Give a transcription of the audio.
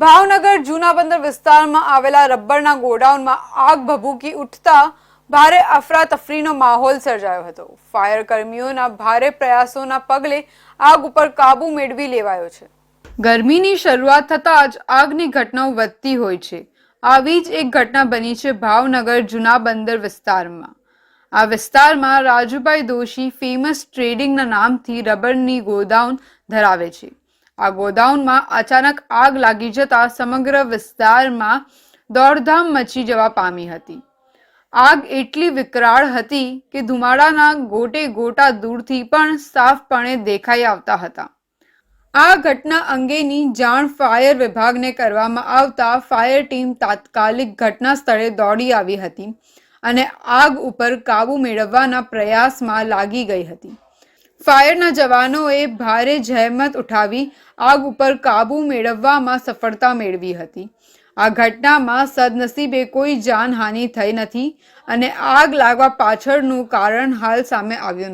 ભાવનગર જૂના બંદર વિસ્તારમાં આવેલા રબરના ગોડાઉનમાં આગ ભભૂકી ઉઠતા ભારે અફરાતફરીનો માહોલ સર્જાયો હતો। ફાયર કર્મીઓના ભારે પ્રયાસોના પગલે આગ ઉપર કાબુ મેળવી લેવાયો છે। ગરમીની શરૂઆત થતાં જ આગની ઘટનાઓ વધતી હોય છે। આવી જ એક ઘટના બની છે ભાવનગર જૂના બંદર વિસ્તારમાં। આ વિસ્તારમાં રાજુભાઈ દોશી ફેમસ ટ્રેડિંગના નામથી રબરની ગોડાઉન ધરાવે છે। આ ગોડાઉનમાં અચાનક આગ લાગી જતા સમગ્ર વિસ્તારમાં દોડધામ મચી જવા પામી હતી। આગ એટલી વિકરાળ હતી કે ધુમાડાના ગોટે ગોટા દૂરથી પણ સાફપણે દેખાઈ આવતા હતા। આ ઘટના અંગેની જાણ ફાયર વિભાગને કરવામાં આવતા ફાયર ટીમ તાત્કાલિક ઘટના સ્થળે દોડી આવી હતી અને આગ ઉપર કાબુ મેળવવાના પ્રયાસમાં લાગી ગઈ હતી। ફાયરના જવાનોએ ભારે જહેમત ઉઠાવી આગ ઉપર કાબુ મેળવવામાં સફળતા મેળવી હતી। આ ઘટનામાં સદનસીબે કોઈ જાનહાનિ થઈ નથી અને આગ લાગવા પાછળનું કારણ હાલ સામે આવ્યું નથી।